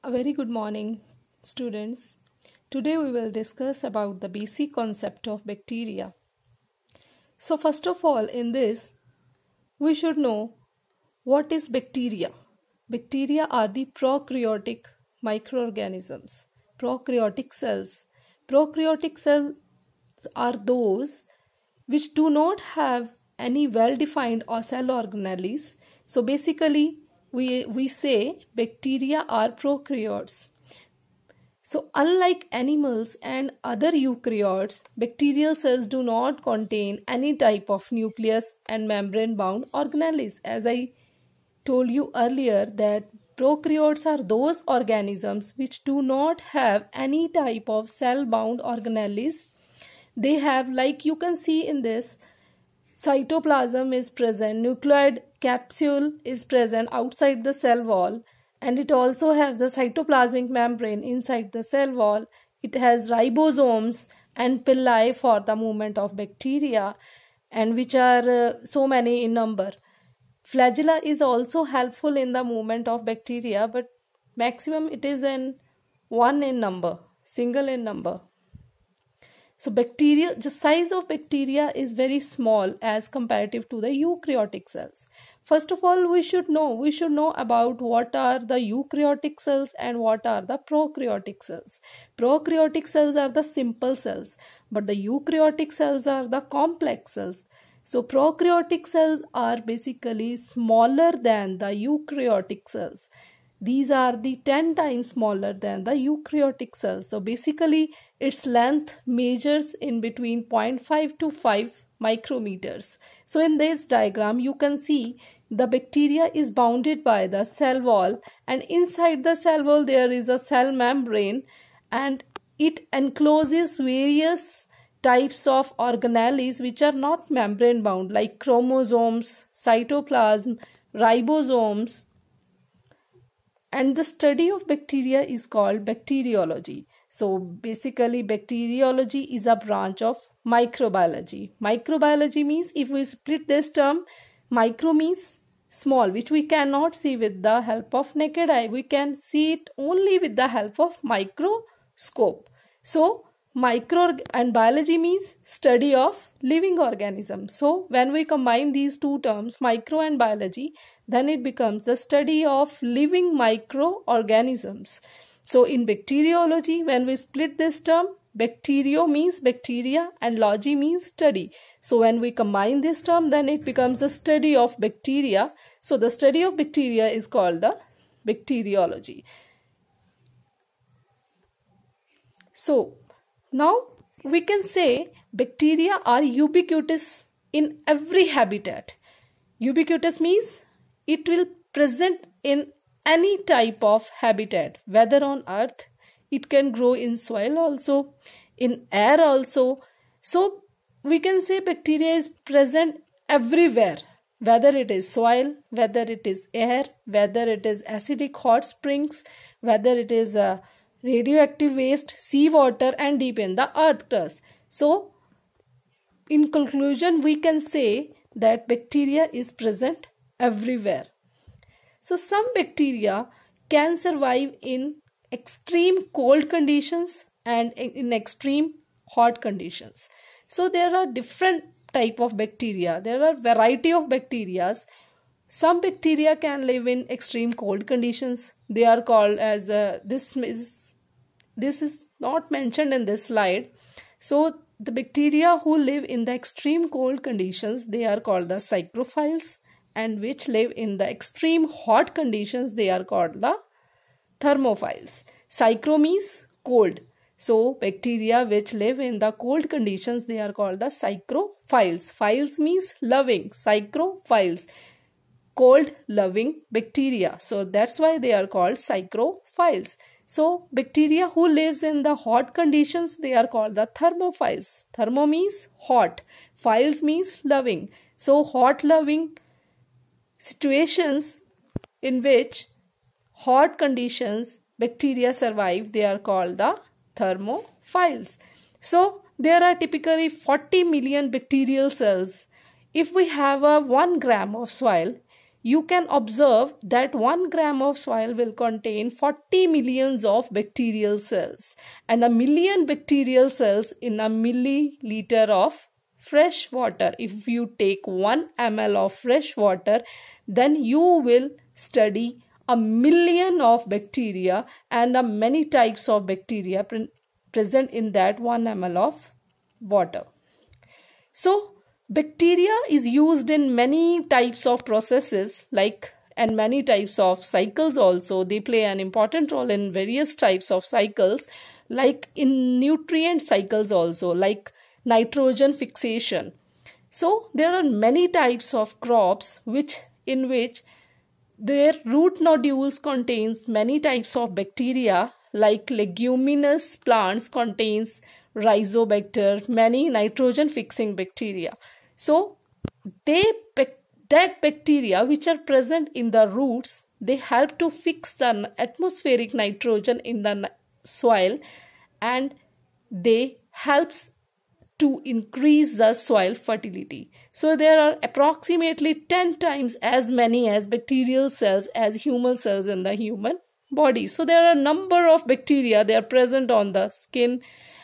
A very good morning, students. Today we will discuss about the basic concept of bacteria. So first of all, in this, we should know what is bacteria. Bacteria are the prokaryotic microorganisms, prokaryotic cells. Prokaryotic cells are those which do not have any well-defined or cell organelles. So basically, we say bacteria are prokaryotes. So unlike animals and other eukaryotes, bacterial cells do not contain any type of nucleus and membrane-bound organelles. As I told you earlier, that prokaryotes are those organisms which do not have any type of cell-bound organelles. They have, like you can see in this, cytoplasm is present, nucleoid capsule is present outside the cell wall, and it also has the cytoplasmic membrane inside the cell wall. It has ribosomes and pili for the movement of bacteria, and which are so many in number. Flagella is also helpful in the movement of bacteria, but maximum it is one in number, single in number. So the size of bacteria is very small as comparative to the eukaryotic cells. First of all, we should know about what are the eukaryotic cells and what are the prokaryotic cells. Prokaryotic cells are the simple cells, but the eukaryotic cells are the complex cells. So prokaryotic cells are basically smaller than the eukaryotic cells. These are the 10 times smaller than the eukaryotic cells. So basically, its length measures in between 0.5 to 5 micrometers. So in this diagram, you can see the bacteria is bounded by the cell wall, and inside the cell wall there is a cell membrane, and it encloses various types of organelles which are not membrane bound, like chromosomes, cytoplasm, ribosomes. And the study of bacteria is called bacteriology. So basically, bacteriology is a branch of microbiology. Microbiology means, if we split this term, micro means small, which we cannot see with the help of naked eye. We can see it only with the help of microscope. So micro and biology means study of living organisms. So when we combine these two terms, micro and biology, then it becomes the study of living microorganisms. So in bacteriology, when we split this term, bacterio means bacteria and logy means study. So when we combine this term, then it becomes the study of bacteria. So the study of bacteria is called the bacteriology. So now we can say bacteria are ubiquitous in every habitat. Ubiquitous means it will present in any type of habitat, whether on earth, it can grow in soil also, in air also. So we can say bacteria is present everywhere, whether it is soil, whether it is air, whether it is acidic hot springs, whether it is radioactive waste, seawater, and deep in the earth crust. So in conclusion, we can say that bacteria is present everywhere. So some bacteria can survive in extreme cold conditions and in extreme hot conditions. So there are different type of bacteria. There are variety of bacteria. Some bacteria can live in extreme cold conditions. They are called as this is not mentioned in this slide. So the bacteria who live in the extreme cold conditions, they are called the psychrophiles, and which live in the extreme hot conditions, they are called the thermophiles. Psychro means cold. So bacteria which live in the cold conditions, they are called the psychrophiles. Philes means loving. Psychrophiles, cold loving bacteria. So that's why they are called psychrophiles. So bacteria who lives in the hot conditions, they are called the thermophiles. Thermo means hot. Philes means loving. So hot loving situations in which hot conditions bacteria survive, they are called the thermophiles. So there are typically 40 million bacterial cells. If we have a 1 gram of soil, you can observe that 1 gram of soil will contain 40 millions of bacterial cells and a million bacterial cells in a milliliter of fresh water. If you take 1 ml of fresh water, then you will study a million of bacteria and many types of bacteria present in that 1 ml of water. So bacteria is used in many types of processes and many types of cycles also. They play an important role in various types of cycles, like in nutrient cycles also, like nitrogen fixation. So there are many types of crops in which their root nodules contains many types of bacteria, like leguminous plants contains Rhizobacter, many nitrogen fixing bacteria. So that bacteria which are present in the roots, they help to fix the atmospheric nitrogen in the soil, and they helps to increase the soil fertility. So there are approximately 10 times as many as bacterial cells as human cells in the human body. So there are a number of bacteria, they are present on the skin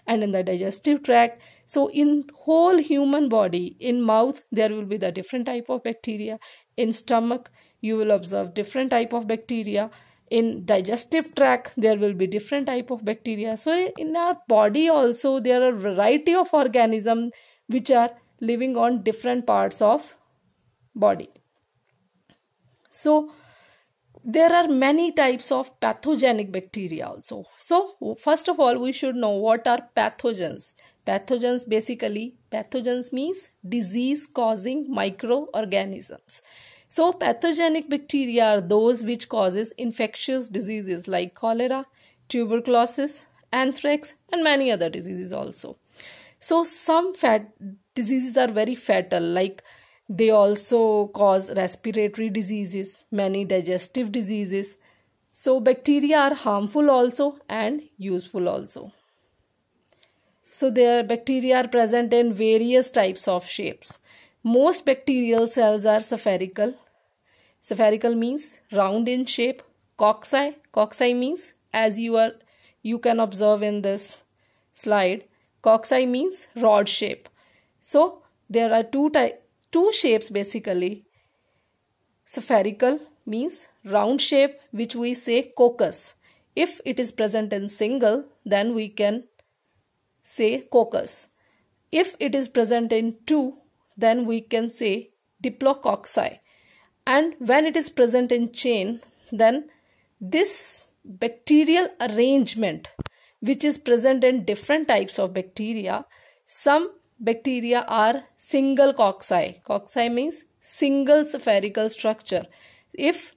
and in the digestive tract. So in whole human body, in mouth, there will be the different type of bacteria. In stomach, you will observe different type of bacteria. In digestive tract, there will be different type of bacteria. So in our body also, there are a variety of organisms which are living on different parts of body. So there are many types of pathogenic bacteria also. So first of all, we should know what are pathogens. Pathogens means disease causing microorganisms. So pathogenic bacteria are those which causes infectious diseases like cholera, tuberculosis, anthrax, and many other diseases also. So some diseases are very fatal, like they also cause respiratory diseases, many digestive diseases. So bacteria are harmful also and useful also. So their bacteria are present in various types of shapes. Most bacterial cells are spherical. Spherical means round in shape. Cocci. Cocci means, as you can observe in this slide, cocci means rod shape. So there are two shapes basically. Spherical means round shape, which we say coccus. If it is present in single, then we can say coccus. If it is present in two, then we can say diplococci. And when it is present in chain, then this bacterial arrangement which is present in different types of bacteria, some bacteria are single cocci. Cocci means single spherical structure. If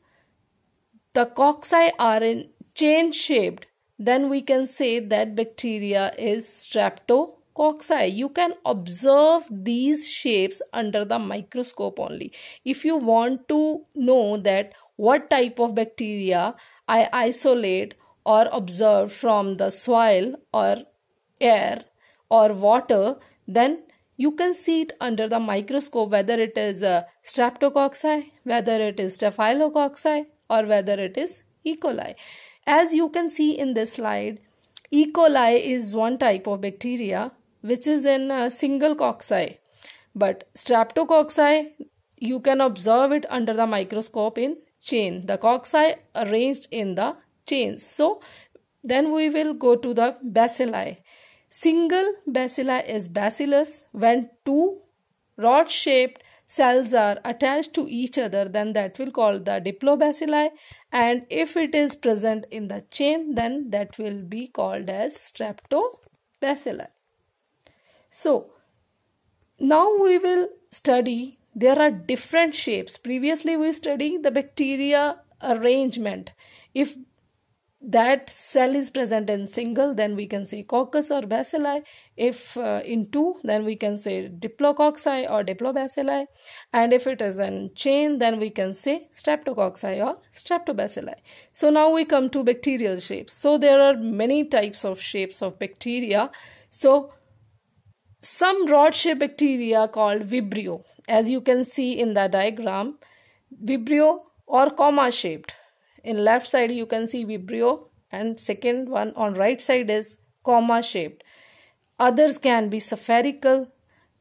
the cocci are in chain shaped, then we can say that bacteria is streptococci. You can observe these shapes under the microscope only. If you want to know that what type of bacteria I isolate or observe from the soil or air or water, then you can see it under the microscope, whether it is streptococci, whether it is staphylococci, or whether it is E. coli. As you can see in this slide, E. coli is one type of bacteria which is in a single cocci. But streptococci, you can observe it under the microscope in chain. The cocci arranged in the chains. So then we will go to the bacilli. Single bacilli is bacillus. When two rod-shaped cells are attached to each other, then that will call the diplobacilli. And if it is present in the chain, then that will be called as streptobacilli. So now we will study, there are different shapes. Previously we studied the bacteria arrangement. If that cell is present in single, then we can say coccus or bacilli. If in two, then we can say diplococci or diplobacilli. And if it is in chain, then we can say streptococci or streptobacilli. So now we come to bacterial shapes. So there are many types of shapes of bacteria. So some rod-shaped bacteria called Vibrio, as you can see in the diagram, vibrio or comma shaped. In left side you can see vibrio, and second one on right side is comma shaped. Others can be spherical,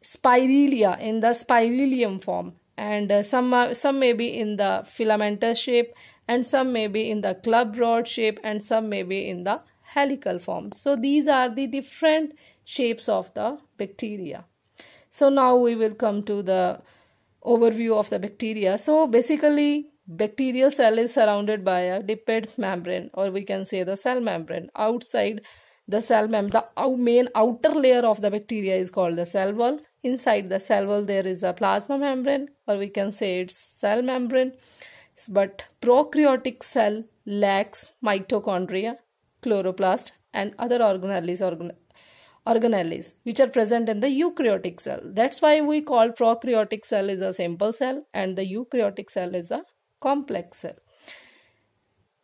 spiralia in the spiralium form, and some may be in the filamentous shape, and some may be in the club rod shape, and some may be in the helical form. So these are the different shapes of the bacteria. So now we will come to the overview of the bacteria. So basically bacterial cell is surrounded by a lipid membrane, or we can say the cell membrane. Outside the cell membrane, the main outer layer of the bacteria is called the cell wall. Inside the cell wall there is a plasma membrane, or we can say it's cell membrane. But prokaryotic cell lacks mitochondria, chloroplast and other organelles which are present in the eukaryotic cell. That's why we call prokaryotic cell is a simple cell and the eukaryotic cell is a complex cell.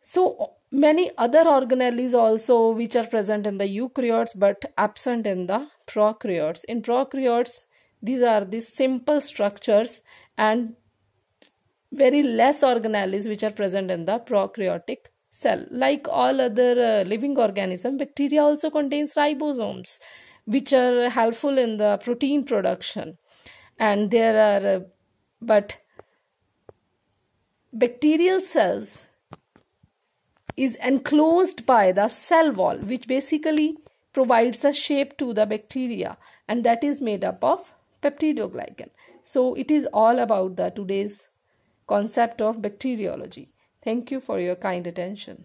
So many other organelles also which are present in the eukaryotes but absent in the prokaryotes. In prokaryotes, these are the simple structures and very less organelles which are present in the prokaryotic cell. Like all other living organisms, bacteria also contains ribosomes which are helpful in the protein production. And there are but bacterial cells is enclosed by the cell wall, which basically provides a shape to the bacteria, and that is made up of peptidoglycan. So it is all about the today's concept of bacteriology. Thank you for your kind attention.